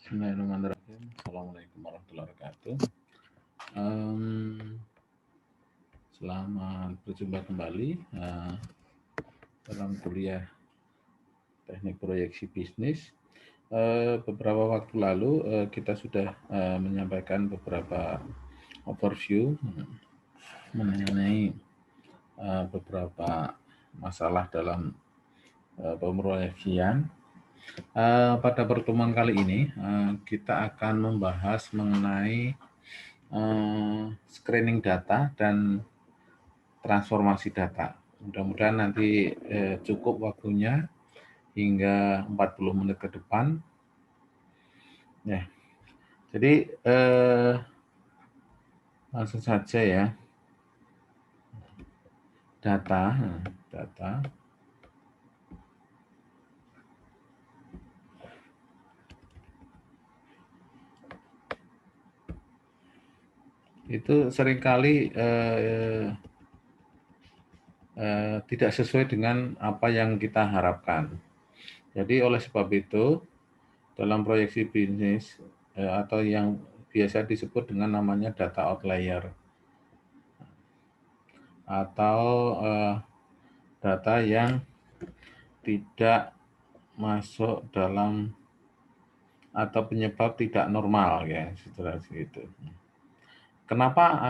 Bismillahirrahmanirrahim. Assalamualaikum warahmatullahi wabarakatuh. Selamat berjumpa kembali dalam kuliah teknik proyeksi bisnis. Beberapa waktu lalu kita sudah menyampaikan beberapa overview mengenai beberapa masalah dalam pemroyeksian. Pada pertemuan kali ini kita akan membahas mengenai screening data dan transformasi data. Mudah-mudahan nanti cukup waktunya hingga 40 menit ke depan. Ya. Jadi langsung saja ya. Data. Itu seringkali tidak sesuai dengan apa yang kita harapkan. Jadi oleh sebab itu, dalam proyeksi bisnis atau yang biasa disebut dengan namanya data outlier atau data yang tidak masuk dalam atau penyebab tidak normal ya, seperti itu. Kenapa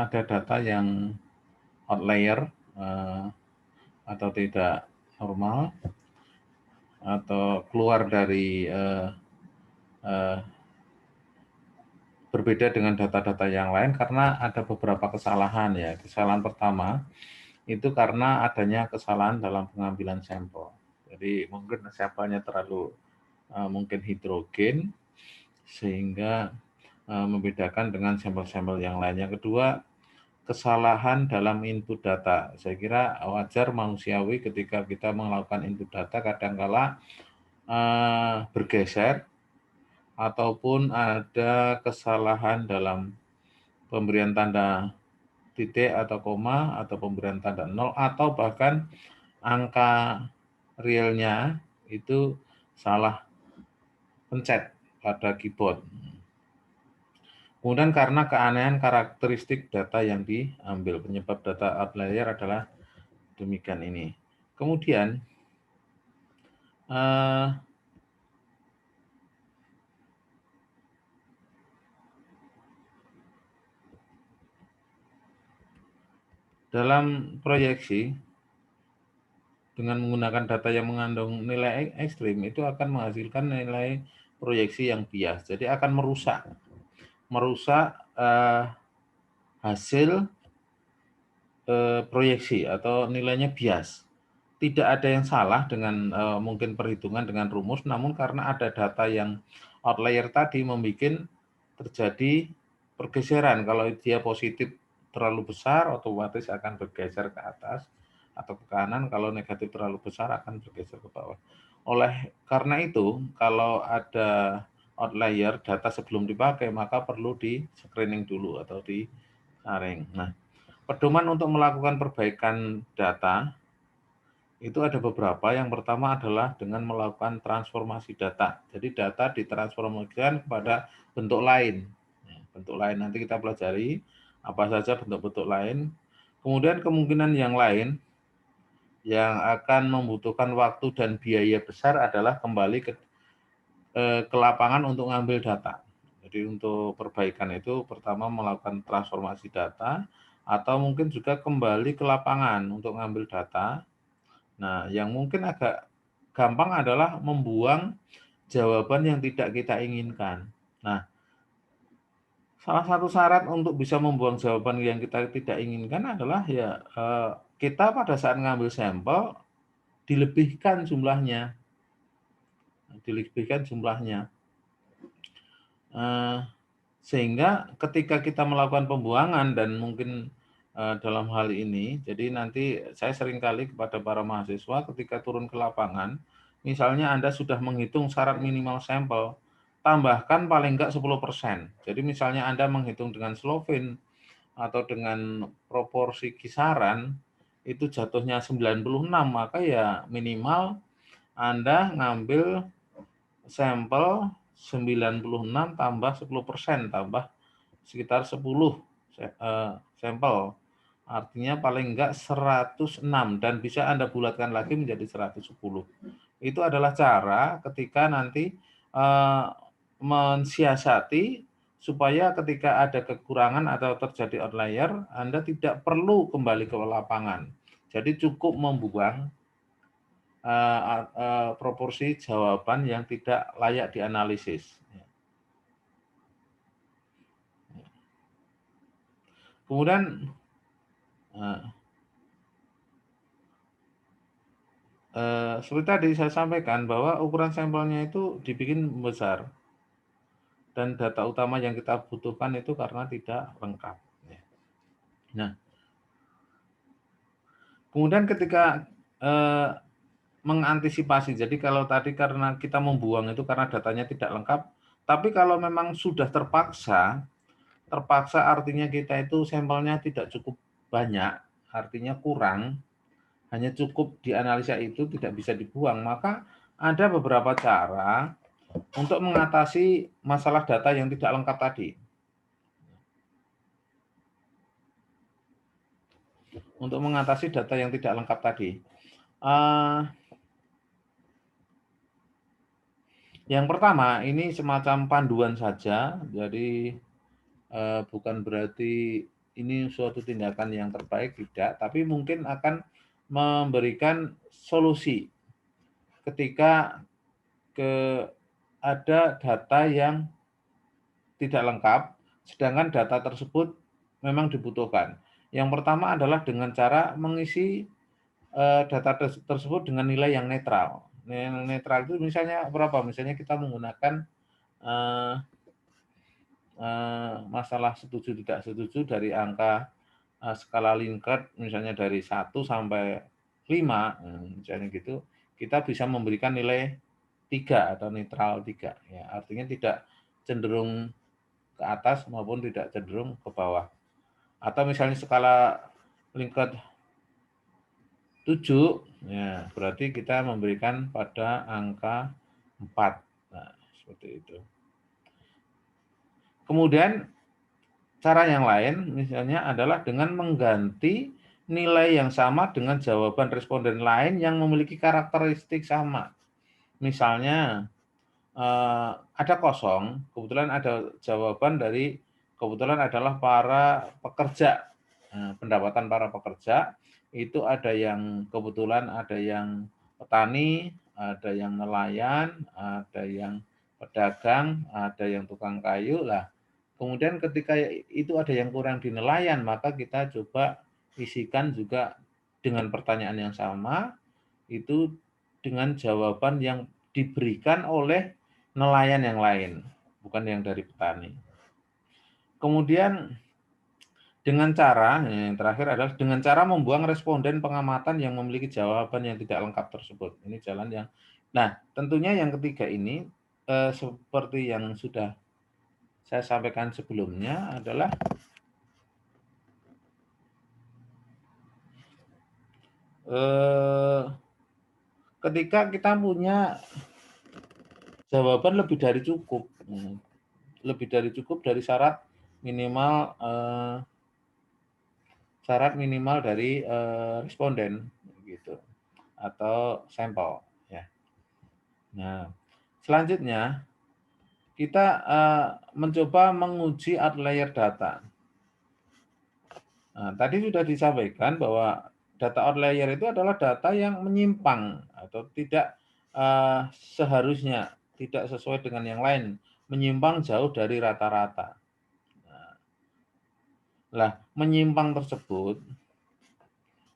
ada data yang outlier atau tidak normal atau keluar dari berbeda dengan data-data yang lain? Karena ada beberapa kesalahan ya. Kesalahan pertama itu karena adanya kesalahan dalam pengambilan sampel. Jadi mungkin sampelnya terlalu mungkin hidrogen sehingga membedakan dengan sampel-sampel yang lain. Yang kedua, kesalahan dalam input data. Saya kira wajar manusiawi ketika kita melakukan input data kadangkala bergeser ataupun ada kesalahan dalam pemberian tanda titik atau koma atau pemberian tanda nol atau bahkan angka realnya itu salah pencet pada keyboard. Kemudian karena keanehan karakteristik data yang diambil, penyebab data outlier adalah demikian ini. Kemudian dalam proyeksi dengan menggunakan data yang mengandung nilai ekstrim itu akan menghasilkan nilai proyeksi yang bias. Jadi akan merusak hasil proyeksi atau nilainya bias. Tidak ada yang salah dengan mungkin perhitungan dengan rumus, namun karena ada data yang outlier tadi membuat terjadi pergeseran. Kalau dia positif terlalu besar, otomatis akan bergeser ke atas atau ke kanan. Kalau negatif terlalu besar akan bergeser ke bawah. Oleh karena itu, kalau ada outlier data sebelum dipakai, maka perlu di screening dulu atau disaring. Nah, pedoman untuk melakukan perbaikan data itu ada beberapa. Yang pertama adalah dengan melakukan transformasi data. Jadi data ditransformasikan kepada bentuk lain. Bentuk lain nanti kita pelajari apa saja bentuk-bentuk lain. Kemudian kemungkinan yang lain yang akan membutuhkan waktu dan biaya besar adalah kembali ke lapangan untuk mengambil data. Jadi untuk perbaikan itu pertama melakukan transformasi data atau mungkin juga kembali ke lapangan untuk mengambil data. Nah, yang mungkin agak gampang adalah membuang jawaban yang tidak kita inginkan. Nah, salah satu syarat untuk bisa membuang jawaban yang kita tidak inginkan adalah ya kita pada saat mengambil sampel dilebihkan jumlahnya. Sehingga ketika kita melakukan pembuangan dan mungkin dalam hal ini, jadi nanti saya seringkali kepada para mahasiswa ketika turun ke lapangan, misalnya Anda sudah menghitung syarat minimal sampel, tambahkan paling enggak 10%. Jadi misalnya Anda menghitung dengan Slovin atau dengan proporsi kisaran, itu jatuhnya 96, maka ya minimal Anda ngambil sampel 96 tambah 10% tambah sekitar 10 sampel. Artinya paling enggak 106 dan bisa Anda bulatkan lagi menjadi 110. Itu adalah cara ketika nanti mensiasati supaya ketika ada kekurangan atau terjadi outlier, Anda tidak perlu kembali ke lapangan. Jadi cukup membuang proporsi jawaban yang tidak layak dianalisis. Kemudian seperti tadi saya sampaikan bahwa ukuran sampelnya itu dibikin besar dan data utama yang kita butuhkan itu karena tidak lengkap. Nah, kemudian ketika mengantisipasi, jadi kalau tadi karena kita membuang itu karena datanya tidak lengkap, tapi kalau memang sudah terpaksa artinya kita itu sampelnya tidak cukup banyak, artinya kurang, hanya cukup dianalisa itu tidak bisa dibuang, maka ada beberapa cara untuk mengatasi masalah data yang tidak lengkap tadi. Untuk mengatasi data yang tidak lengkap tadi. Yang pertama, ini semacam panduan saja, jadi bukan berarti ini suatu tindakan yang terbaik, tidak, tapi mungkin akan memberikan solusi ketika ada data yang tidak lengkap, sedangkan data tersebut memang dibutuhkan. Yang pertama adalah dengan cara mengisi data tersebut dengan nilai yang netral. Nilai netral itu misalnya berapa? Misalnya kita menggunakan masalah setuju tidak setuju dari angka skala Likert misalnya dari 1 sampai 5, misalnya gitu, kita bisa memberikan nilai 3 atau netral 3. Ya, artinya tidak cenderung ke atas maupun tidak cenderung ke bawah. Atau misalnya skala Likert 7, ya, berarti kita memberikan pada angka 4. Nah, seperti itu. Kemudian cara yang lain misalnya adalah dengan mengganti nilai yang sama dengan jawaban responden lain yang memiliki karakteristik sama. Misalnya ada kosong, kebetulan ada jawaban dari kebetulan adalah para pekerja. Pendapatan para pekerja itu ada yang kebetulan ada yang petani, ada yang nelayan, ada yang pedagang, ada yang tukang kayu lah. Kemudian ketika itu ada yang kurang di nelayan, maka kita coba isikan juga dengan pertanyaan yang sama, itu dengan jawaban yang diberikan oleh nelayan yang lain, bukan yang dari petani. Kemudian dengan cara, yang terakhir adalah dengan cara membuang responden pengamatan yang memiliki jawaban yang tidak lengkap tersebut. Ini jalan yang, nah tentunya yang ketiga ini seperti yang sudah saya sampaikan sebelumnya adalah ketika kita punya jawaban lebih dari cukup, dari syarat minimal dari responden gitu atau sampel ya. Nah, selanjutnya kita mencoba menguji outlier data. Nah, tadi sudah disampaikan bahwa data outlier itu adalah data yang menyimpang atau tidak seharusnya, tidak sesuai dengan yang lain, menyimpang jauh dari rata-rata. Nah, menyimpang tersebut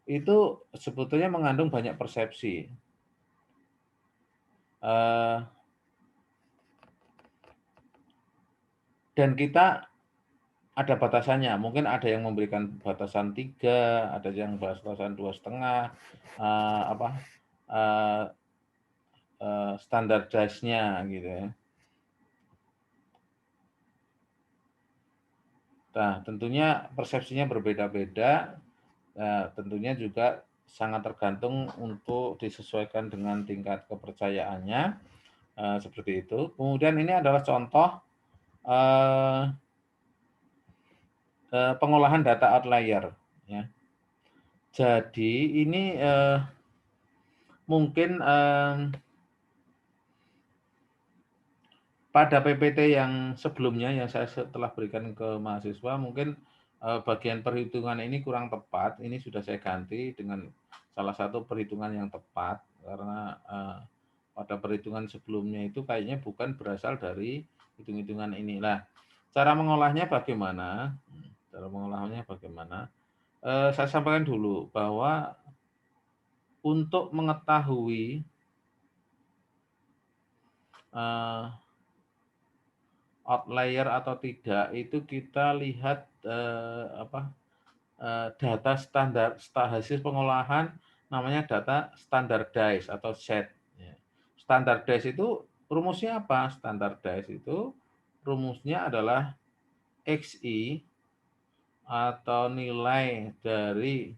itu sebetulnya mengandung banyak persepsi. Dan kita ada batasannya, mungkin ada yang memberikan batasan 3, ada yang batasan 2,5, standardized-nya gitu ya. Nah, tentunya persepsinya berbeda-beda, tentunya juga sangat tergantung untuk disesuaikan dengan tingkat kepercayaannya. Seperti itu. Kemudian ini adalah contoh pengolahan data outlier. Ya. Jadi ini mungkin pada PPT yang sebelumnya yang saya telah berikan ke mahasiswa, mungkin bagian perhitungan ini kurang tepat. Ini sudah saya ganti dengan salah satu perhitungan yang tepat, karena pada perhitungan sebelumnya itu kayaknya bukan berasal dari hitung-hitungan ini. Nah, cara mengolahnya bagaimana? Cara mengolahnya bagaimana? Saya sampaikan dulu bahwa untuk mengetahui outlier atau tidak itu kita lihat data standar hasil pengolahan namanya data standardized atau set. Standardized itu rumusnya apa? Standardized itu rumusnya adalah XI atau nilai dari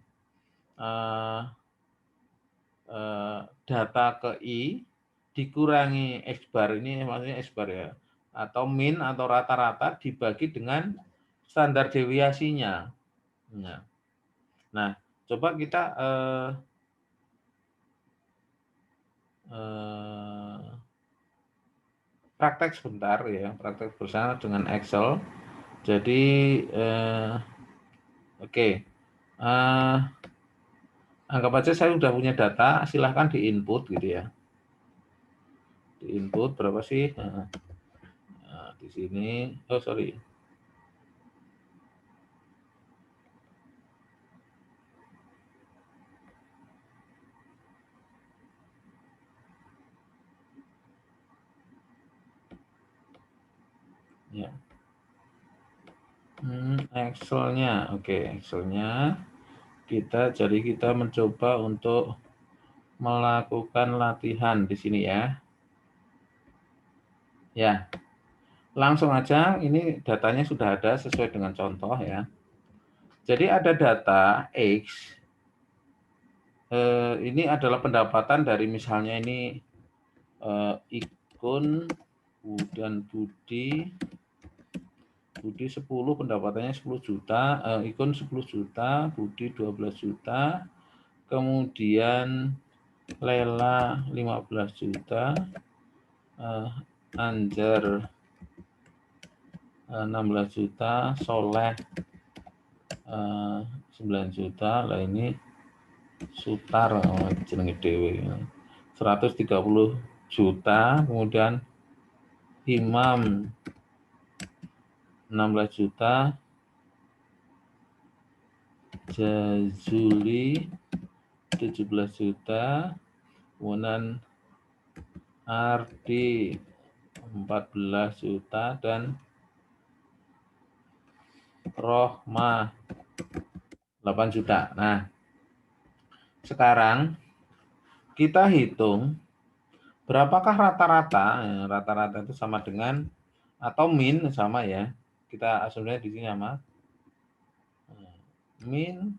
data ke I dikurangi X bar, ini maksudnya X bar ya, atau min atau rata-rata dibagi dengan standar deviasinya. Nah, coba kita praktek sebentar ya, praktek bersama dengan Excel. Jadi oke. Anggap aja saya sudah punya data, silahkan di input gitu ya. Di input berapa sih? Di sini, oh sorry. Ya. Excel-nya, oke, Excel-nya jadi kita mencoba untuk melakukan latihan di sini ya. Ya, langsung aja, ini datanya sudah ada sesuai dengan contoh ya. Jadi ada data X, ini adalah pendapatan dari misalnya ini Ikun, dan Budi 10, pendapatannya 10 juta, Ikun 10 juta, Budi 12 juta, kemudian Lela 15 juta, Anjar 16 juta, Soleh 9 juta, lah ini Sutar jenenge dhewe 130 juta, kemudian Imam 16 juta, Jazuli 17 juta, kemudian Ardi 14 juta, dan Rohmah 8 juta. Nah, sekarang kita hitung berapakah rata-rata. Rata-rata itu sama dengan atau min sama ya. Kita asumsinya di sini sama min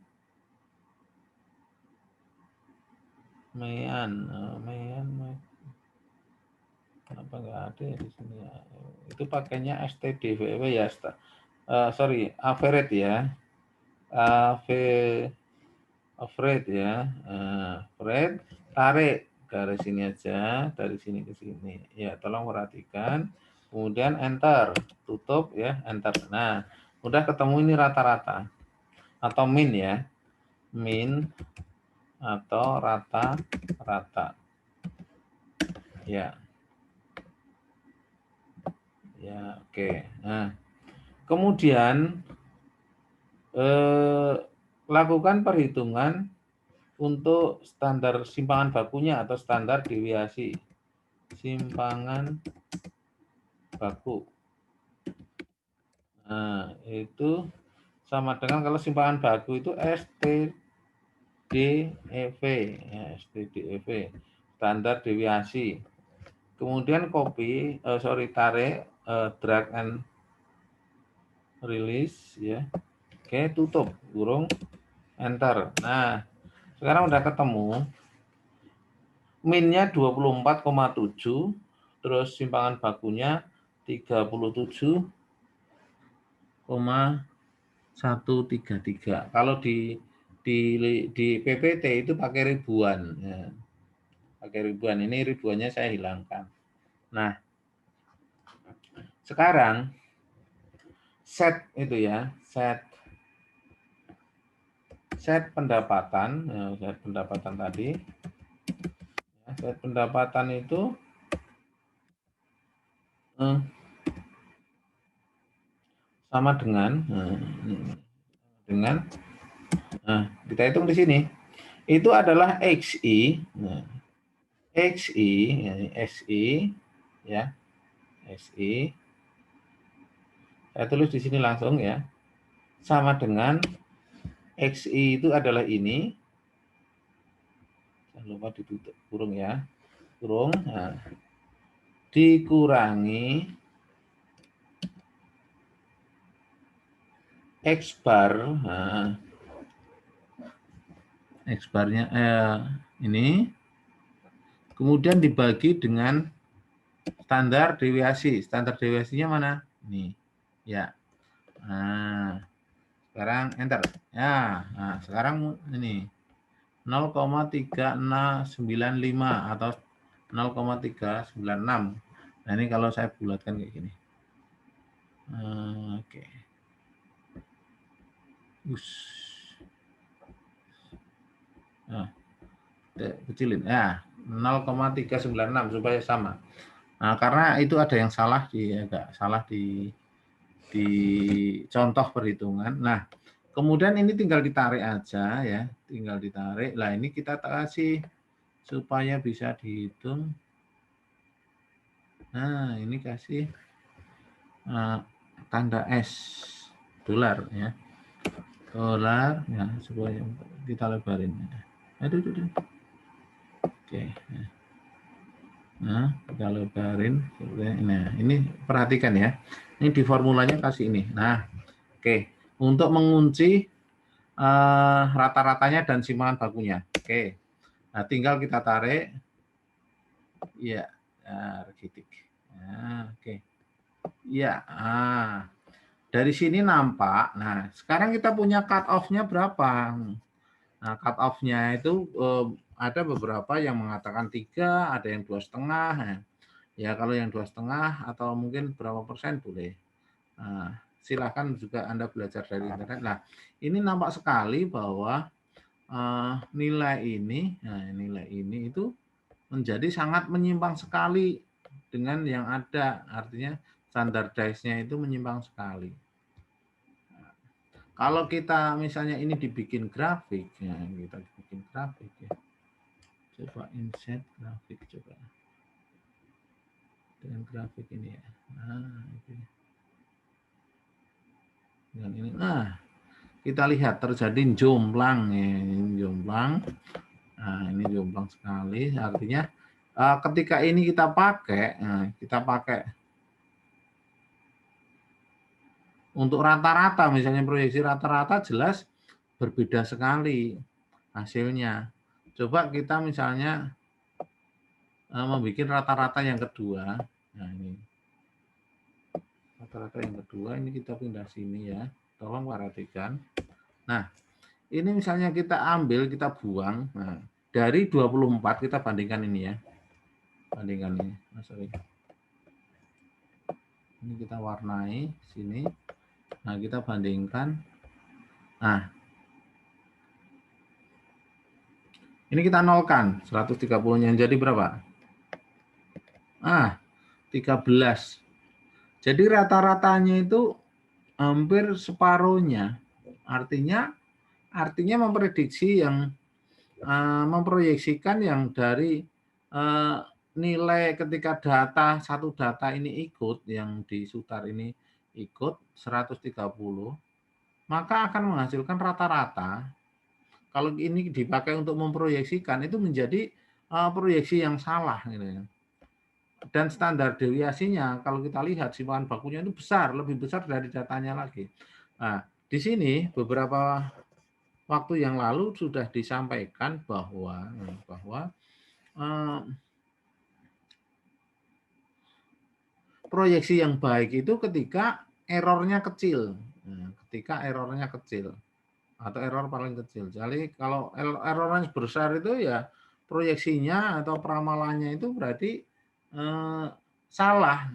mean kenapa nggak ada ya di sini ya? Itu pakainya STDVW ya, sorry, average ya, average ya, average, tarik garis sini aja, dari sini ke sini ya, tolong perhatikan, kemudian enter, tutup ya, enter. Nah, udah ketemu ini rata-rata atau min ya, min atau rata-rata ya. Ya, oke. Nah, kemudian lakukan perhitungan untuk standar simpangan bakunya atau standar deviasi simpangan baku. Nah, itu sama dengan kalau simpangan baku itu STDEV, ya, STDEV, standar deviasi. Kemudian tarik, drag and release ya. Oke, tutup, kurung, enter. Nah, sekarang udah ketemu. Minnya 24,7, terus simpangan bakunya 37,133. Kalau di PPT itu pakai ribuan. Ya. Pakai ribuan, ini ribuannya saya hilangkan. Nah, sekarang set itu ya, set pendapatan, set pendapatan tadi, set pendapatan itu sama dengan kita hitung di sini. Itu adalah XI. Nah, XI, SI ya. SI. Saya tulis di sini langsung ya. Sama dengan XI itu adalah ini. Jangan lupa ditutup kurung ya. Kurung. Nah, dikurangi X bar. Nah, X barnya ini kemudian dibagi dengan standar deviasi. Standar deviasinya mana? Ini. Ya. Nah, sekarang enter. Ya, nah, sekarang ini 0,3695 atau 0,396. Nah, ini kalau saya bulatkan kayak gini. Oke. Nah, kecilin ya, 0,396 supaya sama. Nah, karena itu ada yang salah agak salah di contoh perhitungan. Nah, kemudian ini tinggal ditarik aja ya, tinggal ditarik. Nah, ini kita kasih supaya bisa dihitung. Nah, ini kasih tanda S dolar ya. Dolar ya, supaya kita lebarin. Aduh. Oke. Nah, kita lebarin. Nah, ini perhatikan ya. Ini di formulanya kasih ini. Nah, oke. Untuk mengunci rata-ratanya dan simpangan bakunya. Oke. Nah, tinggal kita tarik. Iya. Nah, titik. Nah, oke. Iya. Nah, dari sini nampak. Nah, sekarang kita punya cut off-nya berapa? Nah, cut off-nya itu ada beberapa yang mengatakan 3, ada yang 2,5. Ya, kalau yang 2,5 atau mungkin berapa persen boleh. Nah, silahkan juga Anda belajar dari internet. Nah, ini nampak sekali bahwa nilai ini itu menjadi sangat menyimpang sekali dengan yang ada. Artinya standardized-nya itu menyimpang sekali. Kalau kita misalnya ini dibikin grafik, ya kita bikin grafik ya. Coba insert grafik coba. Dengan grafik ini ya. Nah, ini. Dengan ini. Nah, kita lihat terjadi jomplang ya, ini jomplang. Nah, ini jomplang sekali. Artinya ketika ini kita pakai, untuk rata-rata, misalnya proyeksi rata-rata jelas berbeda sekali hasilnya. Coba kita misalnya membuat rata-rata yang kedua. Nah, ini rata-rata yang kedua, ini kita pindah sini ya. Tolong perhatikan. Nah, ini misalnya kita ambil, kita buang. Nah, dari 24 kita bandingkan ini ya. Bandingkan ini. Sorry. Ini kita warnai sini. Nah, kita bandingkan. Nah, ini kita nolkan 130-nya jadi berapa? 13. Jadi rata-ratanya itu hampir separuhnya. Artinya memprediksi yang memproyeksikan yang dari nilai ketika satu data ini ikut, yang di Sutar ini ikut 130, maka akan menghasilkan rata-rata. Kalau ini dipakai untuk memproyeksikan, itu menjadi proyeksi yang salah gitu ya. Dan standar deviasinya kalau kita lihat simpangan bakunya itu besar, lebih besar dari datanya lagi. Nah, di sini beberapa waktu yang lalu sudah disampaikan bahwa proyeksi yang baik itu ketika errornya kecil. Nah, ketika errornya kecil atau error paling kecil. Jadi kalau errornya besar itu ya proyeksinya atau peramalannya itu berarti salah.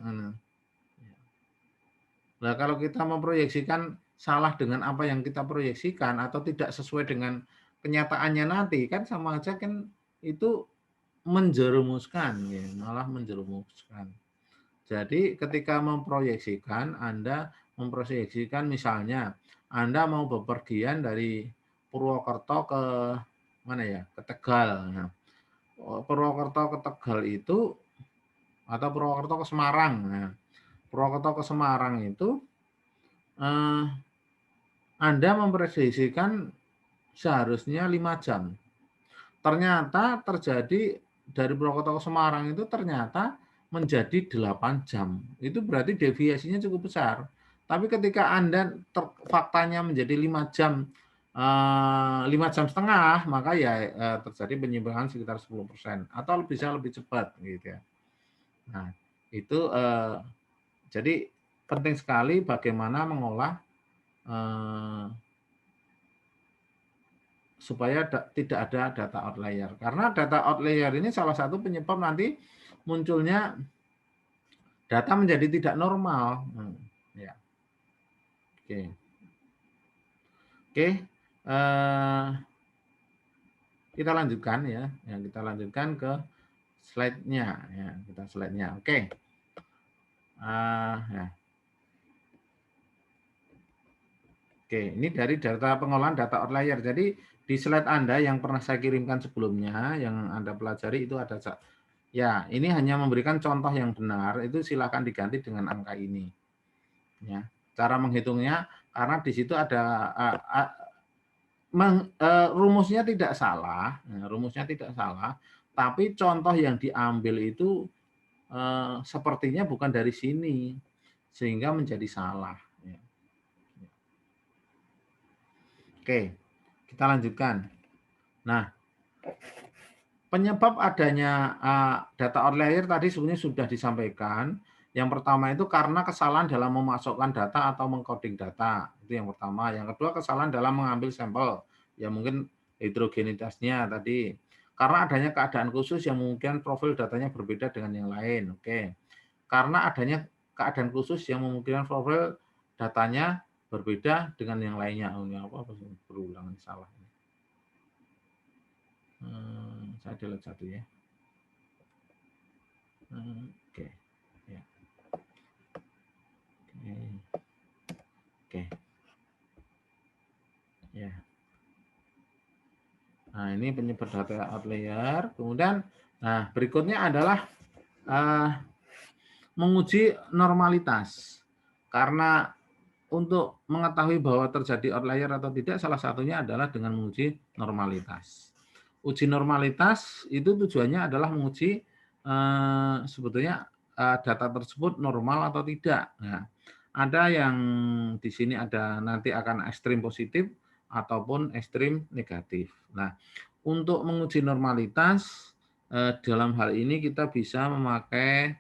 Nah, kalau kita memproyeksikan salah dengan apa yang kita proyeksikan atau tidak sesuai dengan kenyataannya nanti, kan sama aja kan itu menjerumuskan, ya, malah menjerumuskan. Jadi ketika memproyeksikan, Anda memproyeksikan misalnya Anda mau bepergian dari Purwokerto ke mana ya, ke Tegal. Nah, Purwokerto ke Tegal itu atau Purwokerto ke Semarang. Nah, Purwokerto ke Semarang itu Anda memprediksikan seharusnya 5 jam. Ternyata terjadi dari Purwokerto ke Semarang itu ternyata menjadi 8 jam. Itu berarti deviasinya cukup besar. Tapi ketika Anda faktanya menjadi 5 jam, 5 jam setengah, maka ya terjadi penyimpangan sekitar 10% atau bisa lebih cepat gitu ya. Nah, itu jadi penting sekali bagaimana mengolah supaya tidak ada data outlier. Karena data outlier ini salah satu penyebab nanti munculnya data menjadi tidak normal. Ya. Oke. Oke. Kita lanjutkan ya. Kita lanjutkan ke slide-nya. Ya, kita slide-nya. Oke. Ya. Oke, ini dari data pengolahan data outlier. Jadi di slide Anda yang pernah saya kirimkan sebelumnya, yang Anda pelajari itu ada, ya ini hanya memberikan contoh yang benar, itu silakan diganti dengan angka ini. Ya, cara menghitungnya karena di situ ada rumusnya tidak salah, rumusnya tidak salah, tapi contoh yang diambil itu sepertinya bukan dari sini, sehingga menjadi salah. Oke, kita lanjutkan. Nah, penyebab adanya data outlier tadi sebenarnya sudah disampaikan. Yang pertama itu karena kesalahan dalam memasukkan data atau mengcoding data. Itu yang pertama. Yang kedua kesalahan dalam mengambil sampel. Ya mungkin heterogenitasnya tadi. Karena adanya keadaan khusus yang mungkin profil datanya berbeda dengan yang lain. Oke. Karena adanya keadaan khusus yang memungkinkan profil datanya berbeda dengan yang lainnya. Oh, ini apa berulang salah. Saya delete satu ya. Oke. Ya. Oke. Ya. Nah, ini penyebab data outlier. Kemudian, nah berikutnya adalah menguji normalitas. Karena untuk mengetahui bahwa terjadi outlier atau tidak, salah satunya adalah dengan menguji normalitas. Uji normalitas itu tujuannya adalah menguji sebetulnya data tersebut normal atau tidak. Nah, ada yang di sini ada nanti akan ekstrim positif ataupun ekstrim negatif. Nah, untuk menguji normalitas dalam hal ini kita bisa memakai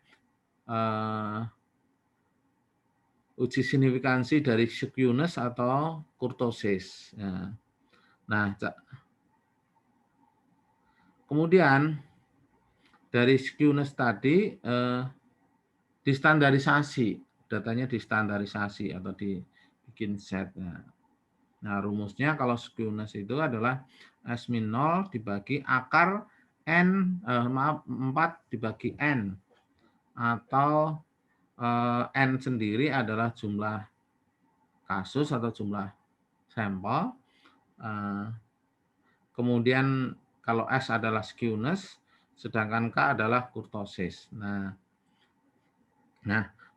uji signifikansi dari skewness atau kurtosis. Nah, kemudian dari skewness tadi distandarisasi, datanya distandarisasi atau dibikin set. Nah, rumusnya kalau skewness itu adalah S-0 dibagi akar N, 4 dibagi N, atau N sendiri adalah jumlah kasus atau jumlah sampel. Kemudian kalau S adalah skewness, sedangkan K adalah kurtosis. Nah,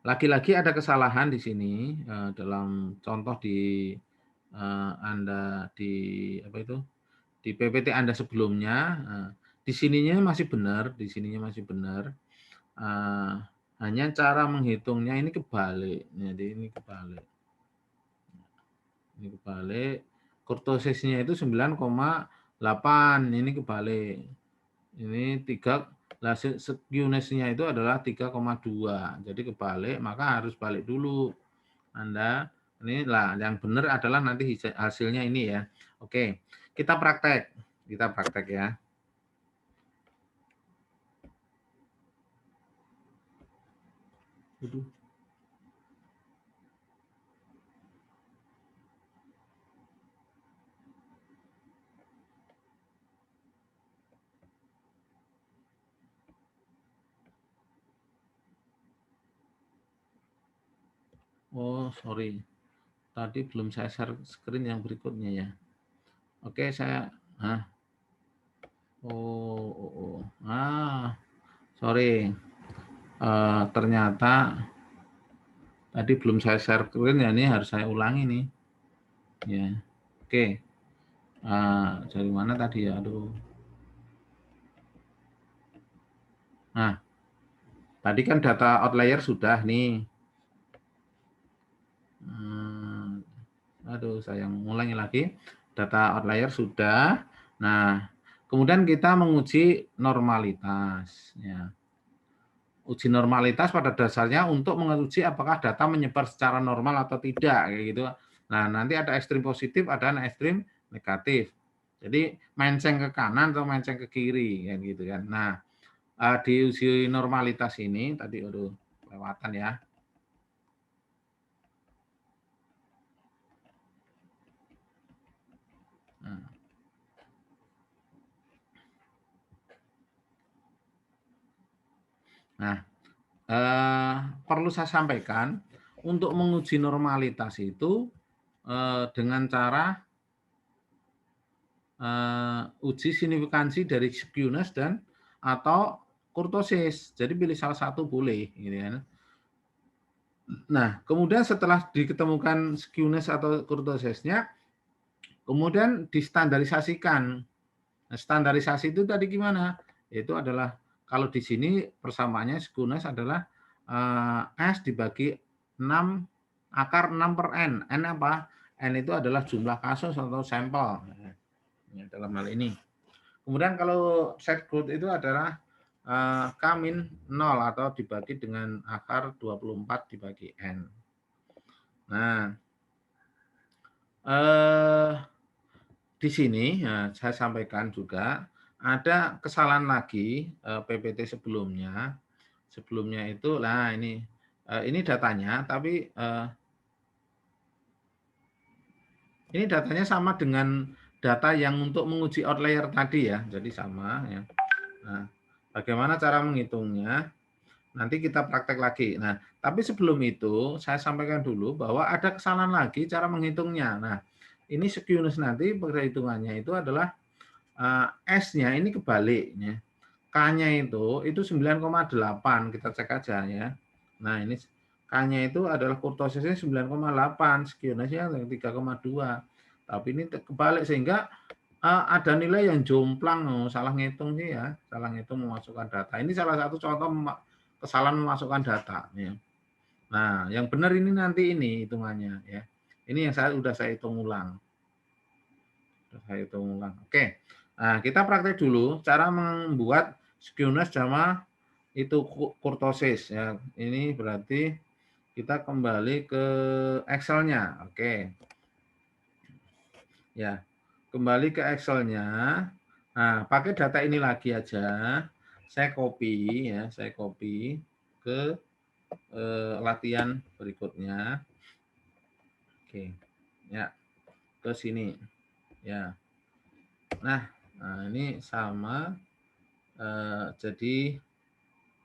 lagi-lagi ada kesalahan di sini dalam contoh di Anda di apa itu di PPT Anda sebelumnya. Di sininya masih benar, di sininya masih benar. Hanya cara menghitungnya ini kebalik. Jadi ini kebalik. Ini kebalik. Kurtosisnya itu 9,8. Ini kebalik. Ini 3 Lah skewness-nya itu adalah 3,2. Jadi kebalik, maka harus balik dulu. Anda ini lah yang benar adalah nanti hasilnya ini ya. Oke, kita praktek. Kita praktek ya. Aduh. Oh, sorry. Tadi belum saya share screen yang berikutnya ya. Oke, saya sorry. Ternyata tadi belum saya share screen ya, ini harus saya ulangi nih. Ya. Oke. Dari mana tadi ya? Aduh. Nah, tadi kan data outlier sudah nih. Aduh, saya ngulangi lagi. Data outlier sudah. Nah, kemudian kita menguji normalitas. Ya. Uji normalitas pada dasarnya untuk menguji apakah data menyebar secara normal atau tidak, kayak gitu. Nah, nanti ada ekstrim positif, ada ekstrim negatif. Jadi menceng ke kanan atau menceng ke kiri, kayak gitu kan. Nah, di uji normalitas ini tadi udah kelewatan ya. Nah, perlu saya sampaikan untuk menguji normalitas itu dengan cara uji signifikansi dari skewness dan atau kurtosis. Jadi pilih salah satu boleh, gitu kan. Nah, kemudian setelah diketemukan skewness atau kurtosisnya, kemudian distandarisasikan. Nah, standarisasi itu tadi gimana? Itu adalah kalau di sini persamaannya skewness adalah S dibagi 6 akar 6 per N. N apa? N itu adalah jumlah kasus atau sampel ya, dalam hal ini. Kemudian kalau set growth itu adalah K-0 atau dibagi dengan akar 24 dibagi N. Nah, di sini saya sampaikan juga ada kesalahan lagi PPT sebelumnya. Sebelumnya itu, nah ini datanya, tapi ini datanya sama dengan data yang untuk menguji outlier tadi ya, jadi sama ya. Nah, bagaimana cara menghitungnya? Nanti kita praktek lagi. Nah, tapi sebelum itu saya sampaikan dulu bahwa ada kesalahan lagi cara menghitungnya. Nah, ini skewness nanti perhitungannya itu adalah S-nya ini kebaliknya. K-nya itu 9,8 kita cek aja ya. Nah, ini K-nya itu adalah kurtosisnya 9,8, skewness-nya 3,2. Tapi ini kebalik sehingga ada nilai yang jomplang, salah ngitung sih ya, salah ngitung memasukkan data. Ini salah satu contoh kesalahan memasukkan data ya. Nah, yang benar ini nanti ini hitungannya ya. Ini yang sudah saya hitung ulang. Oke. Nah, kita praktek dulu cara membuat skewness sama itu kurtosis ya. Ini berarti kita kembali ke Excel-nya. Oke. Ya. Kembali ke Excel-nya. Nah, pakai data ini lagi aja. Saya copy ya, saya copy ke latihan berikutnya. Oke. Ya. Ke sini. Ya. Nah, ini sama jadi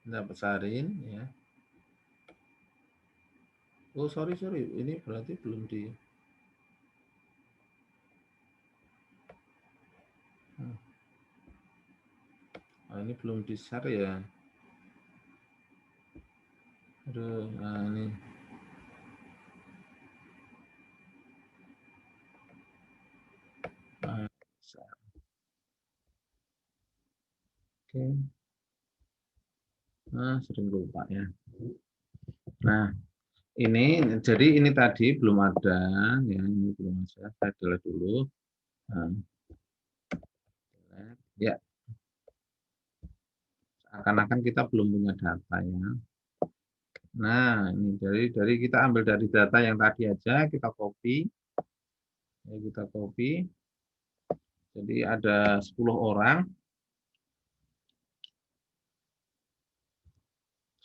kita besarin ya. Oh, sorry. Ini berarti belum di ini belum di-share ya. Aduh, nah ini. Oke. Nah, sering lupa ya. Nah, ini jadi ini tadi belum ada ya, ini belum ada. Saya delete dulu. Nah, ya. Seakan-akan kita belum punya data ya. Nah, ini dari kita ambil dari data yang tadi aja, kita copy. Ya, kita copy. Jadi ada 10 orang.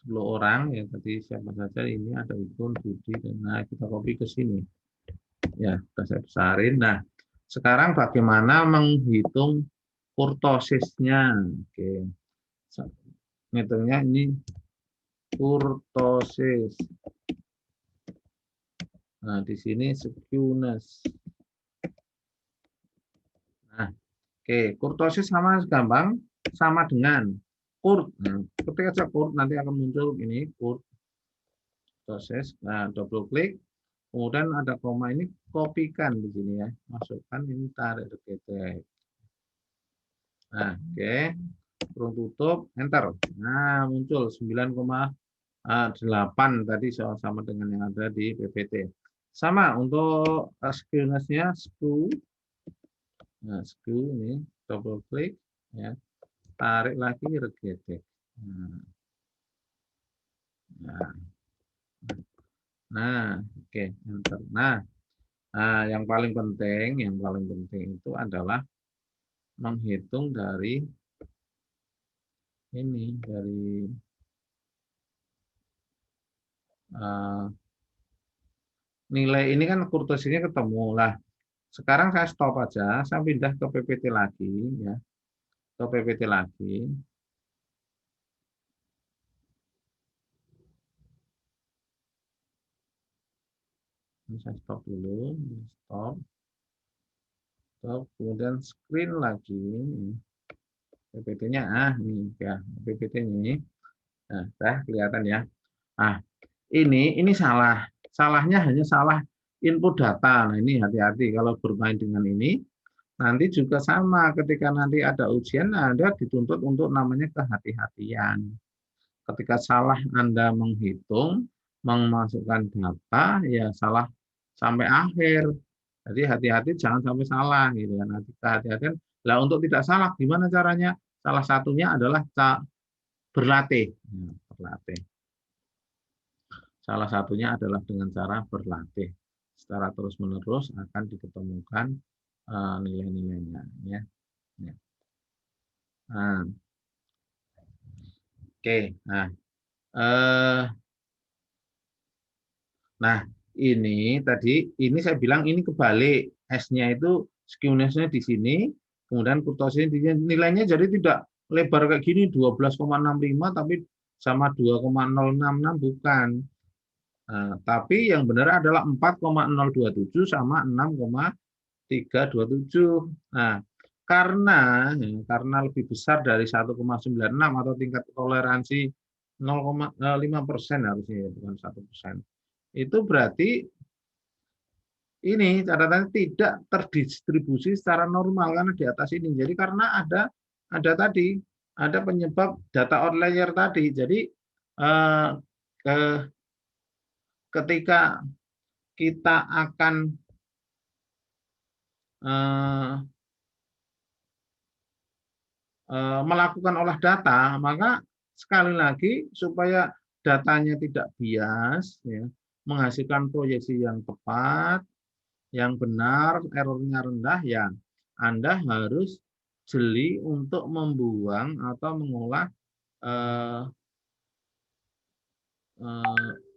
10 orang ya tadi siapa saja ini ada Ikun, Budi, dan nah kita copy ke sini. Ya, sudah saya besarin. Nah, sekarang bagaimana menghitung kurtosisnya? Oke. Ngitungnya ini kurtosis. Nah, di sini skewness. Nah, oke, kurtosis sama gampang, sama dengan kurt. Nah, ketika saya kurt nanti akan muncul ini kurtosis. Nah, double klik, kemudian ada koma ini, kopikan di sini ya, masukkan ini tarik deketek. Nah, oke, kurung tutup, enter. Nah, muncul 9,8 tadi sama dengan yang ada di PPT. Sama untuk skewness-nya, skew. Nah, skew ini double klik ya. Tarik lagi regetek. Nah, oke, enter. Nah, yang paling penting itu adalah menghitung dari ini, dari nilai ini kan kurtosisnya ketemu lah. Sekarang saya stop aja, saya pindah ke PPT lagi ya, ke PPT lagi. Ini saya stop dulu, stop. Kemudian screen lagi, PPT-nya ini ya, PPT ini, nah, kelihatan ya. Nah, ini salah, salahnya hanya salah input data. Nah, ini hati-hati kalau bermain dengan ini, nanti juga sama ketika nanti ada ujian, Anda dituntut untuk namanya kehati-hatian. Ketika salah Anda menghitung, memasukkan data, ya salah sampai akhir. Jadi hati-hati jangan sampai salah gitu kan. Nanti kehati-hatian. Lah untuk tidak salah gimana caranya? Salah satunya adalah berlatih. Ya, berlatih. Salah satunya adalah dengan cara berlatih. Secara terus-menerus akan diketemukan nilai-nilainya ya. Ya. Nah, oke. Eh, nah, ini saya bilang ini kebalik. S-nya itu skewness-nya di sini, kemudian kurtosisnya di sini. Nilainya jadi tidak lebar kayak gini 12,65 tapi sama 2,066 bukan. Nah, tapi yang benar adalah 4,027 sama 6,327. Nah, karena lebih besar dari 1,96 atau tingkat toleransi 0,5% harusnya ya, bukan 1%. Itu berarti ini catatannya tidak terdistribusi secara normal karena di atas ini. Jadi karena ada penyebab data outlier tadi. Jadi eh, ketika kita akan eh, melakukan olah data, maka sekali lagi supaya datanya tidak bias, ya, menghasilkan proyeksi yang tepat, yang benar, errornya rendah, ya Anda harus jeli untuk membuang atau mengolah eh,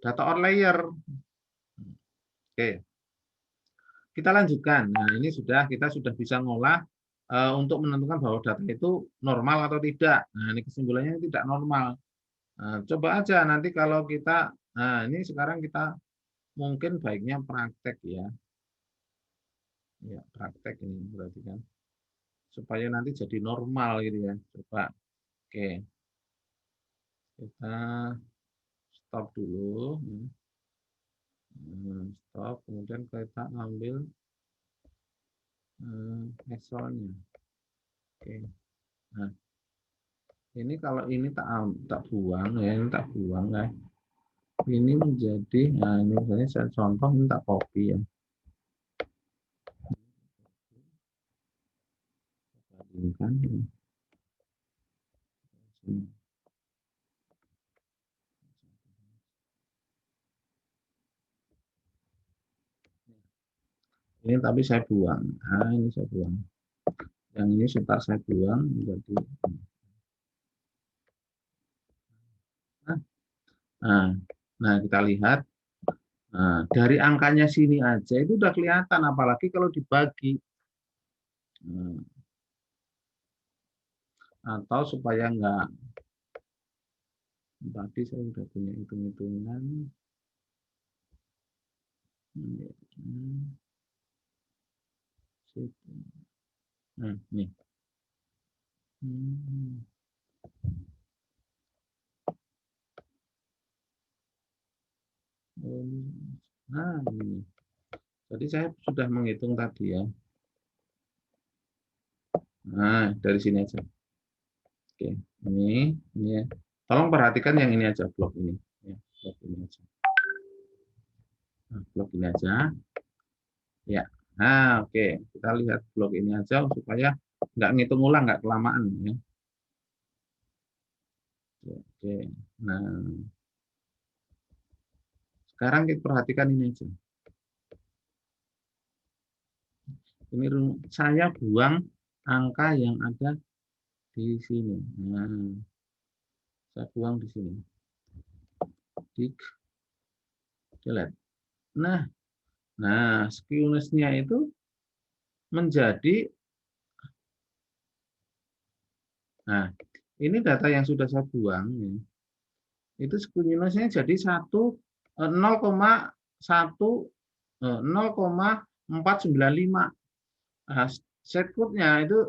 data outlier. Oke, kita lanjutkan. Nah, ini kita sudah bisa ngolah untuk menentukan bahwa data itu normal atau tidak. Nah, ini kesimpulannya tidak normal. Nah, coba aja nanti kalau ini sekarang kita mungkin baiknya praktek ya. Ya, praktek ini berarti kan. Supaya nanti jadi normal gitu ya. Coba. Oke. Kita stop dulu. Stop. Kemudian kita ambil Excelnya. Oke. Nah, ini kalau ini tak buang ya, ini tak buang ya. Ini menjadi, nah ini misalnya saya contoh, ini tak copy ya. Bandingkan. Ini tapi saya buang. Nah, ini saya buang. Yang ini sebentar saya buang menjadi. Nah, nah kita lihat. Nah, dari angkanya sini aja itu udah kelihatan, apalagi kalau dibagi. Nah, atau supaya enggak, tadi saya sudah punya hitung-hitungan. Nah, nih. Nah, ini. Jadi saya sudah menghitung tadi ya. Nah, dari sini aja. Oke, ini ya. Tolong perhatikan yang ini aja, blok ini. Ya, blok ini aja. Nah, blok ini aja. Ya. Nah, oke. Kita lihat blok ini aja supaya nggak ngitung ulang, nggak kelamaan ya. Oke. Nah, sekarang kita perhatikan ini aja. Ini saya buang angka yang ada di sini. Nah, saya buang di sini. Delete. Nah, skewness-nya itu menjadi, nah, ini data yang sudah saya buang, itu skewness-nya jadi 0,495. Nah, set code-nya itu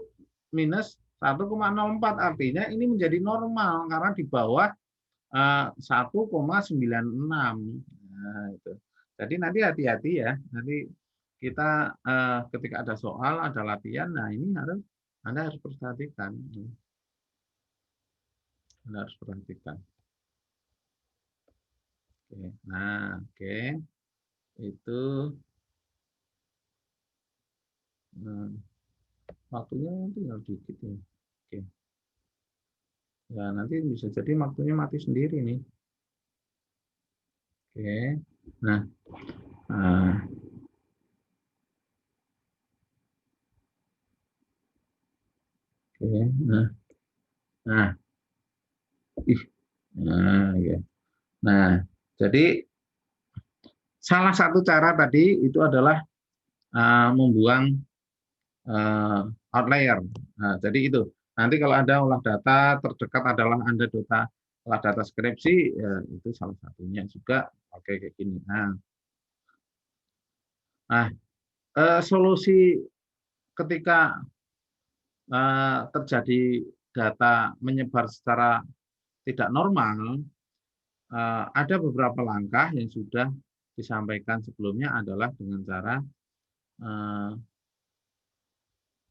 minus 1,04, artinya ini menjadi normal karena di bawah 1,96. Nah, itu. Jadi nanti hati-hati ya. Nanti kita ketika ada soal, ada latihan, nah ini Anda harus perhatikan. Anda harus perhatikan. Oke. Nah, oke. Itu waktunya tinggal dikit ya. Oke. Ya, nanti bisa jadi waktunya mati sendiri nih. Oke. Nah, oke. Nah, ya. Nah, jadi salah satu cara tadi itu adalah membuang outlier. Nah, jadi itu. Nanti kalau Anda olah data terdekat adalah Anda olah data skripsi, ya, itu salah satunya juga pakai kayak gini. Nah, solusi ketika terjadi data menyebar secara tidak normal, ada beberapa langkah yang sudah disampaikan sebelumnya adalah dengan cara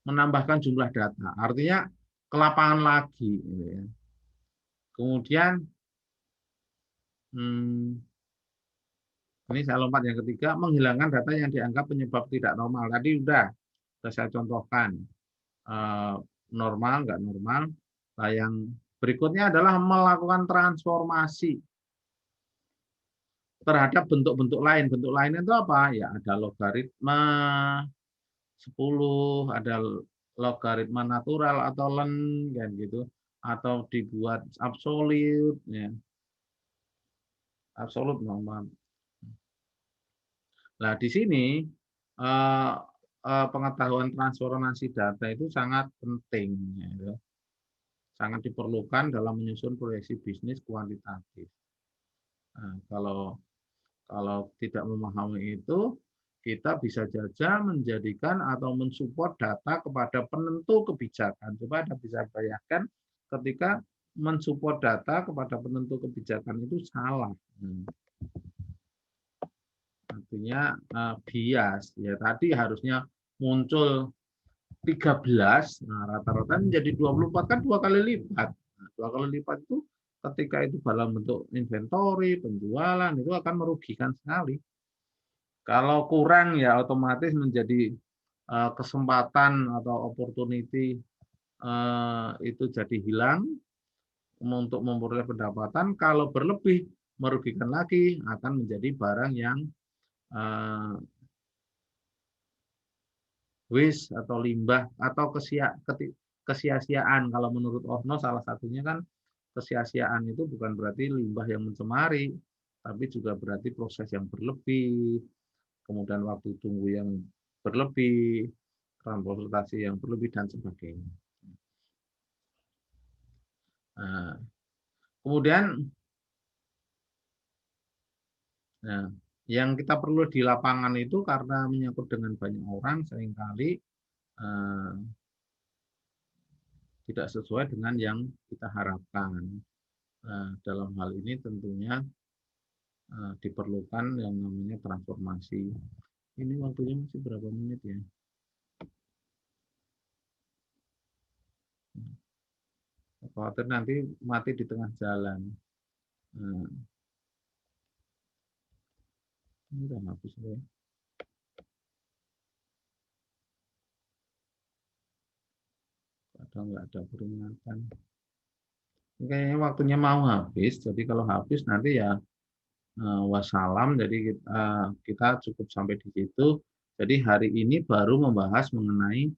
menambahkan jumlah data. Artinya ke lapangan lagi. Gitu ya. Kemudian, ini saya lompat yang ketiga, menghilangkan data yang dianggap penyebab tidak normal. Tadi sudah saya contohkan. Normal, nggak normal. Nah, yang berikutnya adalah melakukan transformasi terhadap bentuk-bentuk lain. Bentuk lain itu apa? Ya ada logaritma 10, ada logaritma natural atau len, kan gitu, atau dibuat absolut, ya, absolut normal. Nah, di sini pengetahuan transformasi data itu sangat penting, ya, sangat diperlukan dalam menyusun proyeksi bisnis kuantitatif. Nah, kalau tidak memahami itu, kita bisa saja menjadikan atau mensupport data kepada penentu kebijakan. Coba Anda bisa bayangkan ketika mensupport data kepada penentu kebijakan itu salah. Artinya bias. Ya, tadi harusnya muncul 13, nah rata-rata menjadi 24, kan 2 kali lipat. Nah, 2 kali lipat itu ketika itu dalam bentuk inventory, penjualan, itu akan merugikan sekali. Kalau kurang ya otomatis menjadi kesempatan atau opportunity itu jadi hilang untuk memperoleh pendapatan. Kalau berlebih merugikan lagi, akan menjadi barang yang waste atau limbah atau kesia-siaan. Kalau menurut Orno salah satunya kan kesia-siaan itu bukan berarti limbah yang mencemari, tapi juga berarti proses yang berlebih, kemudian waktu tunggu yang berlebih, transportasi yang berlebih dan sebagainya. Nah, kemudian nah, yang kita perlu di lapangan itu karena menyangkut dengan banyak orang seringkali tidak sesuai dengan yang kita harapkan. Dalam hal ini tentunya diperlukan yang namanya transformasi. Ini waktunya masih berapa menit ya? Khawatir nanti mati di tengah jalan. Nah, ini udah habis ya. Ada nggak ada peringatan? Ini kayaknya waktunya mau habis. Jadi kalau habis nanti ya wassalam. Jadi kita cukup sampai di situ. Jadi hari ini baru membahas mengenai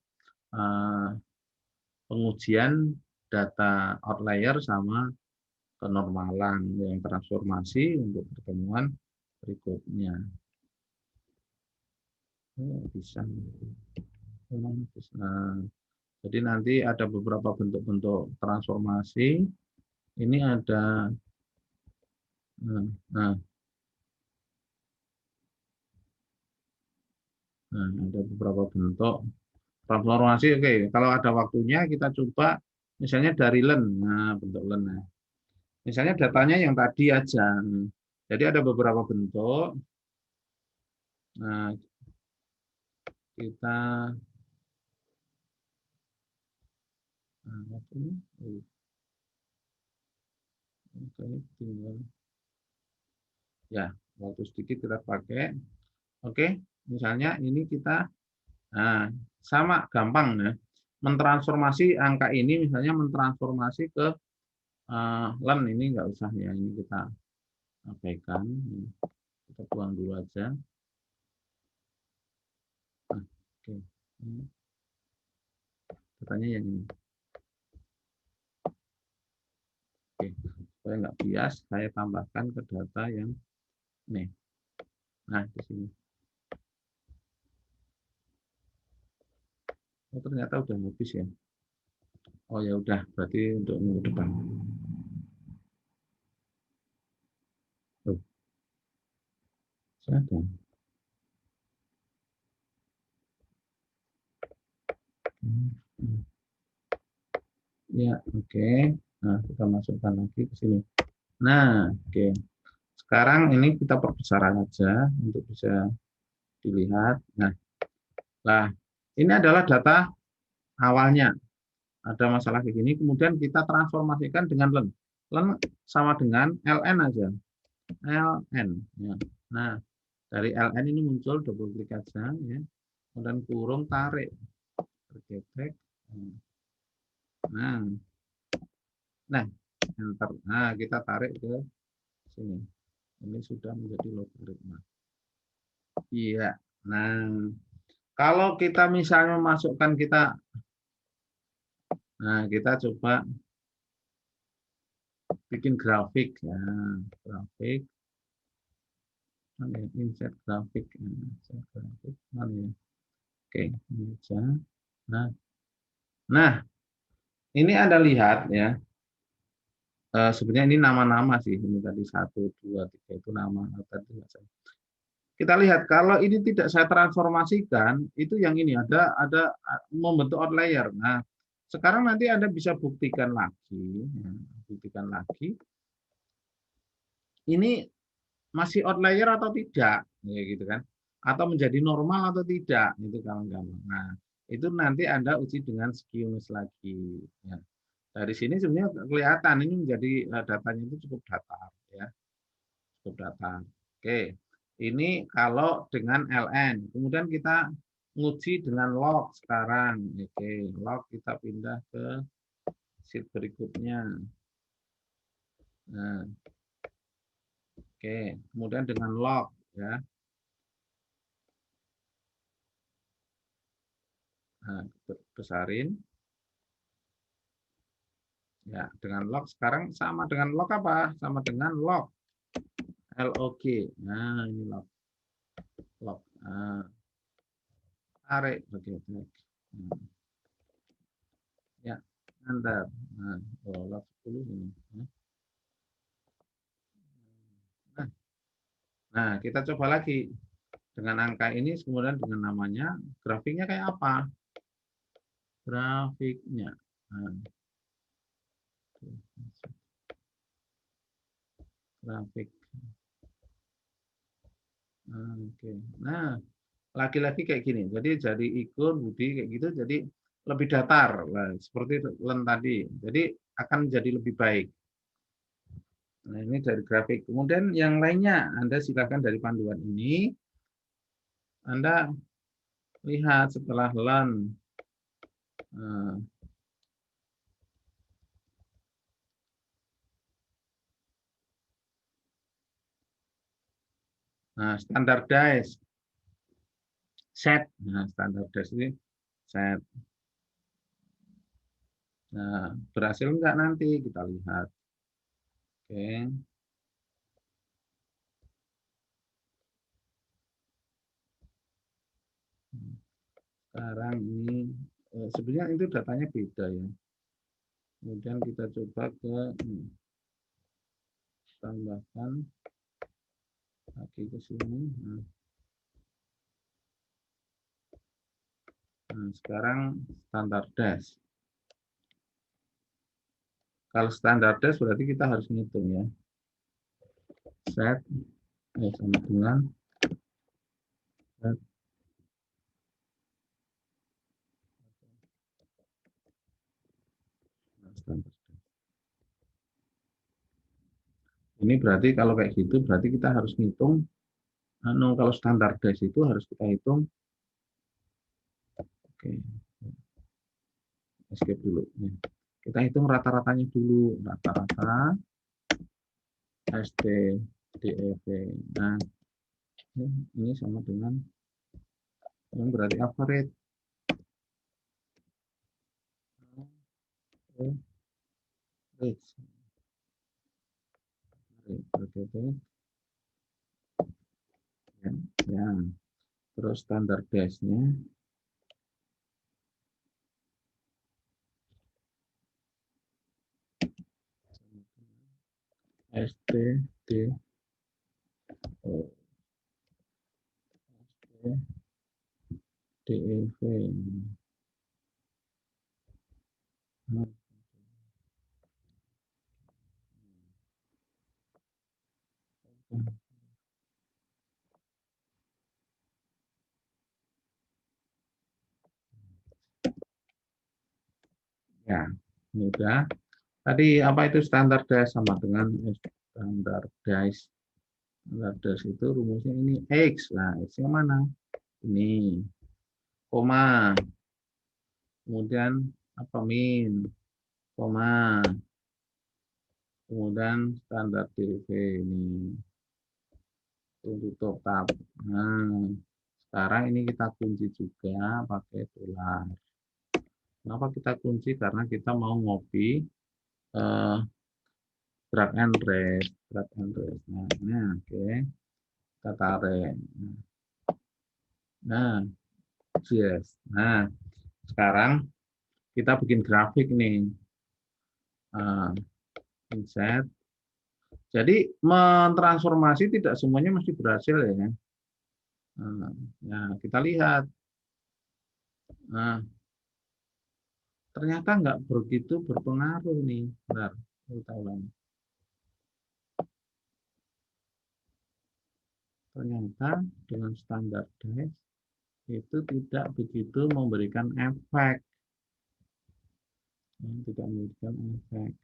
pengujian data outlier sama kenormalan yang transformasi untuk pertemuan berikutnya. Bisa. Nah, jadi nanti ada beberapa bentuk-bentuk transformasi. Ini ada, nah, ada beberapa bentuk transformasi. Oke, kalau ada waktunya kita coba, misalnya dari LEN. Nah, bentuk LEN. Nah, misalnya datanya yang tadi aja. Jadi ada beberapa bentuk. Nah, kita tinggal ya waktu sedikit kita pakai. Oke, misalnya ini kita sama gampang ya. Mentransformasi angka ini misalnya mentransformasi ke LEN ini enggak usah ya, ini kita abaikan. Kita buang dulu aja. Oke. Katanya yang ini. Oke, supaya nggak bias, saya tambahkan ke data yang ini. Nah, di sini. Oh, ternyata udah habis ya. Oh ya udah, berarti untuk minggu depan. Oh, ada. Ya, oke. Nah, kita masukkan lagi ke sini. Nah, oke. Sekarang ini kita perbesar aja untuk bisa dilihat. Nah, ini adalah data awalnya. Ada masalah kayak gini, kemudian kita transformasikan dengan LEN. LEN sama dengan LN aja. LN. Ya. Nah, dari LN ini muncul, double klik aja. Ya. Kemudian kurung, tarik. Bergetek. Nah, nah, enter. Nah, kita tarik ke sini. Ini sudah menjadi logaritma. Iya. Nah, kalau kita misalnya masukkan kita coba bikin grafik ya, grafik. Insert grafik. Insert grafik. Mana ya? Oke, ini aja. Nah, ini Anda lihat ya. Sebenarnya ini nama-nama sih. Ini tadi 1, 2, 3 itu nama. Tadi kita lihat kalau ini tidak saya transformasikan, itu yang ini ada membentuk outlier. Nah, sekarang nanti Anda bisa buktikan lagi, ya, buktikan lagi. Ini masih outlier atau tidak, ya gitu kan? Atau menjadi normal atau tidak, itu kawan-kawan. Nah, itu nanti Anda uji dengan skewness lagi. Ya. Dari sini sebenarnya kelihatan ini menjadi datanya itu cukup datar, ya, cukup datar. Oke. Ini kalau dengan LN. Kemudian kita nguji dengan log sekarang. Oke, log kita pindah ke sheet berikutnya. Nah, oke, kemudian dengan log ya. Nah, besarin. Ya, dengan log sekarang sama dengan log apa? Sama dengan log. LOG. Nah, ini log. Log. Nah, tarik begitu. Nah, ya, enter. Nah, oh, log 10 ini. Nah, nah, kita coba lagi. Dengan angka ini, kemudian dengan namanya, grafiknya kayak apa? Grafiknya. Nah, grafik. Oke. Nah, lagi-lagi kayak gini. Jadi ikon Budi kayak gitu jadi lebih datar. Nah, seperti Len tadi. Jadi akan jadi lebih baik. Nah, ini dari grafik. Kemudian yang lainnya Anda silakan dari panduan ini Anda lihat setelah Len. Nah, standardize set. Nah, standardize ini set. Nah, berhasil enggak nanti kita lihat. Oke. Sekarang ini sebenarnya itu datanya beda ya. Kemudian kita coba ke tambahkan lagi ke sini. Nah, sekarang standar dash. Kalau standar dash berarti kita harus ngitung ya. Set sama dengan set. Standar. Ini berarti kalau kayak gitu berarti kita harus ngitung. Kalau standar dash itu harus kita hitung. Oke. Escape dulu. Kita hitung rata-ratanya dulu. Rata-rata ST DEV. Nah, ini sama dengan yang berarti average. Ya, terus standar dash-nya STD DEV. Ya, ini udah. Tadi apa itu standar dash sama dengan standar dash. Standar dash itu rumusnya ini X. Nah, X-nya mana? Ini. Koma. Kemudian apa min? Koma. Kemudian standar DV ini. Tutup tab. Nah, sekarang ini kita kunci juga pakai tular. Kenapa kita kunci? Karena kita mau ngopi drag and rest, drag and rest. Nah, oke, kita tarik. Nah, yes. Nah, sekarang kita bikin grafik nih. Insert. Jadi mentransformasi tidak semuanya mesti berhasil ya. Nah, kita lihat. Nah, ternyata nggak begitu berpengaruh nih. Bentar, kita ulangi. Ternyata dengan standar dash itu tidak begitu memberikan efek. Tidak memberikan efek.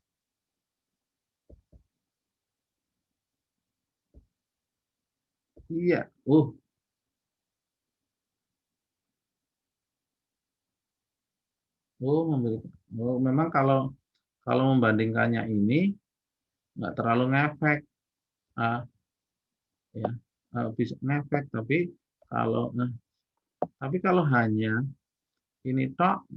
Iya, memberikan. Memang kalau membandingkannya ini nggak terlalu ngefek, ya, bisa ngefek. Tapi kalau hanya ini tok,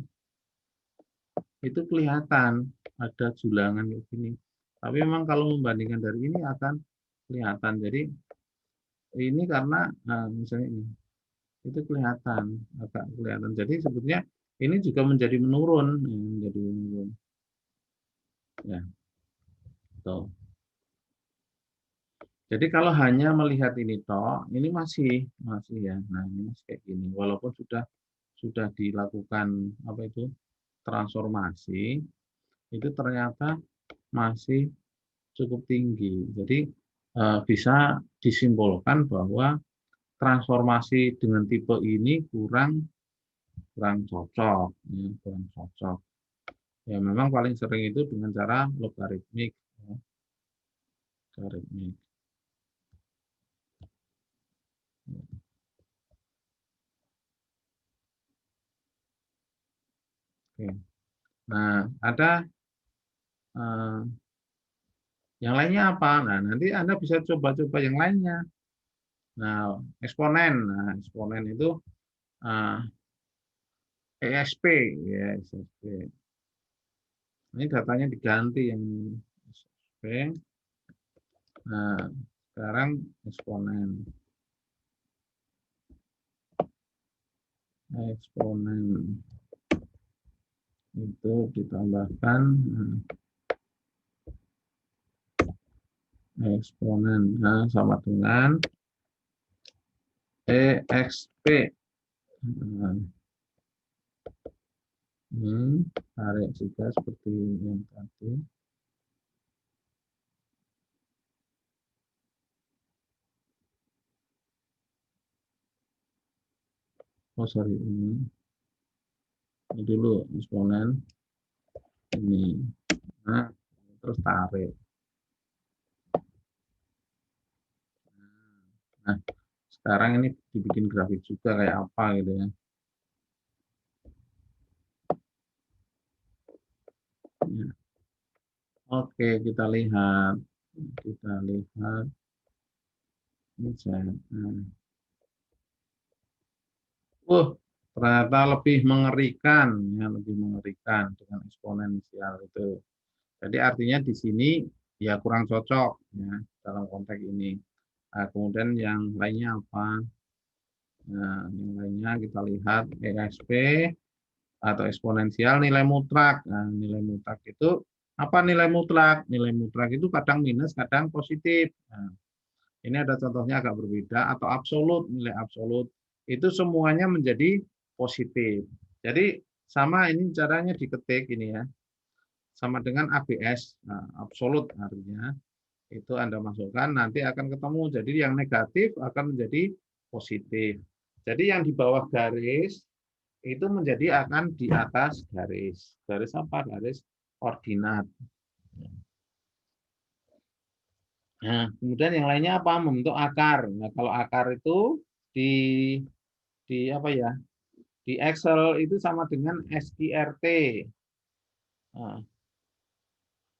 itu kelihatan ada julangan kayak gini. Tapi memang kalau membandingkan dari ini akan kelihatan. Jadi ini karena misalnya ini itu kelihatan, agak kelihatan. Jadi sebetulnya ini juga menjadi menurun, menjadi menurun. Ya, tuh. Jadi kalau hanya melihat ini toh, ini masih ya. Nah, ini masih kayak gini. Walaupun sudah dilakukan apa itu transformasi, itu ternyata masih cukup tinggi. Jadi bisa disimpulkan bahwa transformasi dengan tipe ini kurang cocok, ya, kurang cocok. Ya memang paling sering itu dengan cara logaritmik, ya. Logaritmik. Oke. Nah, ada yang lainnya apa? Nah, nanti Anda bisa coba-coba yang lainnya. Nah, eksponen. Nah, eksponen itu ESP, ya, ESP. Ini datanya diganti yang ESP. Nah, sekarang eksponen. Eksponen itu ditambahkan eksponen sama dengan EXP. Tarik juga seperti yang tadi. Oh sorry, ini dulu eksponen ini. Nah, terus tarik. Nah, sekarang ini dibikin grafik juga kayak apa gitu ya. Oke, kita lihat. Ternyata lebih mengerikan, ya, lebih mengerikan dengan eksponensial itu. Jadi artinya di sini ya kurang cocok ya dalam konteks ini. Nah, kemudian yang lainnya apa? Nah, yang lainnya kita lihat EXP atau eksponensial nilai mutlak. Nah, nilai mutlak itu apa nilai mutlak? Nilai mutlak itu kadang minus, kadang positif. Nah, ini ada contohnya agak berbeda atau absolut, nilai absolut itu semuanya menjadi positif. Jadi sama ini caranya diketik ini ya. Sama dengan ABS, nah, absolut artinya itu Anda masukkan nanti akan ketemu. Jadi yang negatif akan menjadi positif. Jadi yang di bawah garis itu menjadi akan di atas garis. Garis apa? Garis ordinat. Nah, kemudian yang lainnya apa? Membentuk akar. Nah, kalau akar itu di apa ya? Di Excel itu sama dengan SQRT. Nah,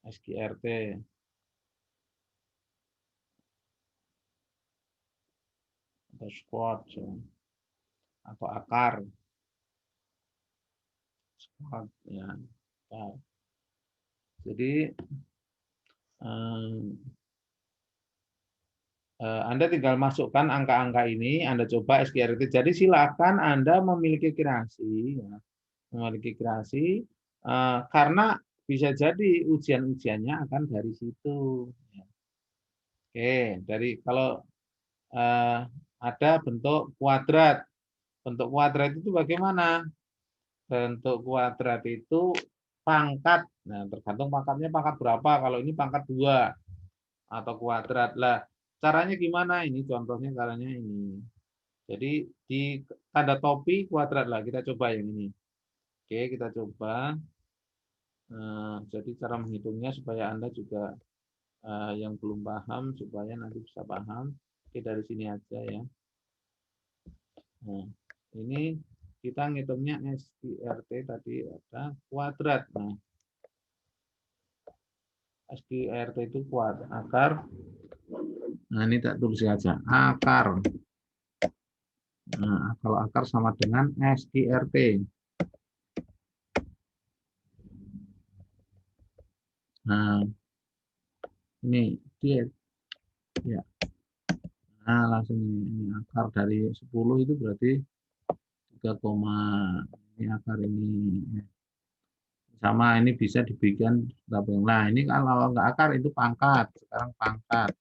SQRT atau squat atau akar. Squat ya. Nah, jadi Anda tinggal masukkan angka-angka ini, Anda coba SQRT. Jadi silakan Anda memiliki kreasi, ya, karena bisa jadi ujian-ujiannya akan dari situ. Oke, dari kalau ada bentuk kuadrat, itu bagaimana? Bentuk kuadrat itu pangkat, nah tergantung pangkatnya pangkat berapa. Kalau ini pangkat 2 atau kuadrat lah. Caranya gimana? Ini contohnya caranya ini. Jadi di tanda topi kuadrat lah. Kita coba yang ini. Oke, kita coba. Jadi cara menghitungnya supaya Anda juga yang belum paham supaya nanti bisa paham. Oke, dari sini aja ya. Nah, ini kita ngitungnya SQRT tadi ada kuadrat. Nah, SQRT itu kuadrat akar. Nah, ini tak tulis aja. Akar. Nah, kalau akar sama dengan SQRT. Nah, ini dia ya. Nah, langsung ini akar dari 10 itu berarti 3, ini akar ini. Sama ini bisa dibikin tabel. Nah, ini kalau nggak akar itu pangkat. Sekarang pangkat.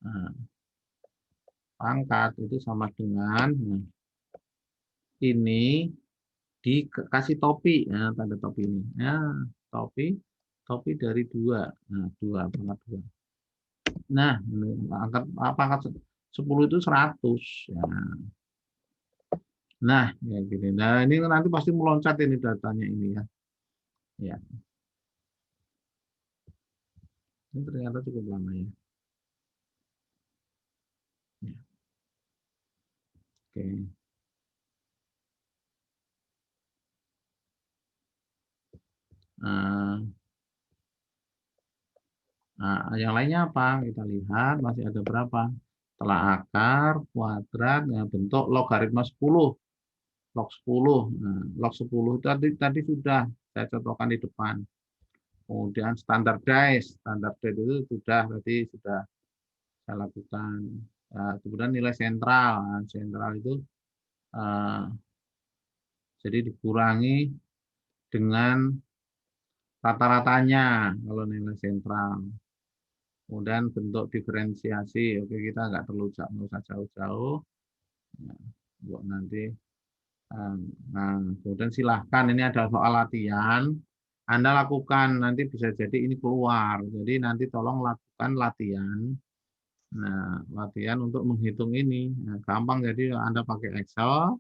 Nah, pangkat itu sama dengan ini dikasih topi. Nah, tanda topi ini. Nah, topi topi dari 2. Nah, 2 pangkat 2. Nah, ini pangkat 10 itu 100. Ya. Nah, ya gini. Nah, ini nanti pasti meloncat ini datanya ini ya. Ya, ini ternyata cukup lama ya. Ya, oke. Nah, yang lainnya apa? Kita lihat masih ada berapa? Setelah akar, kuadrat, ya, bentuk logaritma 10. Log 10. Nah, log 10 tadi sudah saya contohkan di depan. Kemudian standardized. Standardized itu sudah berarti sudah saya lakukan. Nah, kemudian nilai sentral. Nah, sentral itu uh, jadi dikurangi dengan rata-ratanya kalau nilai sentral. Kemudian bentuk diferensiasi, oke kita nggak perlu jauh-jauh. Ya, nanti. Nah, kemudian silahkan ini ada soal latihan. Anda lakukan nanti bisa jadi ini keluar. Jadi nanti tolong lakukan latihan. Nah, latihan untuk menghitung ini. Nah, gampang jadi Anda pakai Excel.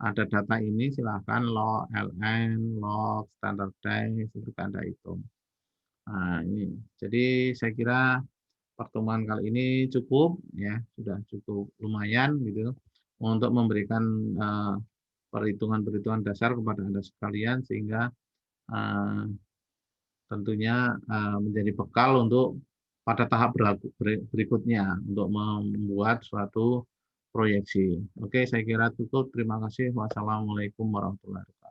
Ada data ini silahkan log, ln, log, standardized itu Anda hitung. Nah, ini. Jadi saya kira pertemuan kali ini cukup ya, sudah cukup lumayan gitu untuk memberikan perhitungan-perhitungan dasar kepada Anda sekalian sehingga uh, tentunya menjadi bekal untuk pada tahap berikutnya untuk membuat suatu proyeksi. Oke, saya kira cukup. Terima kasih. Wassalamualaikum warahmatullahi wabarakatuh.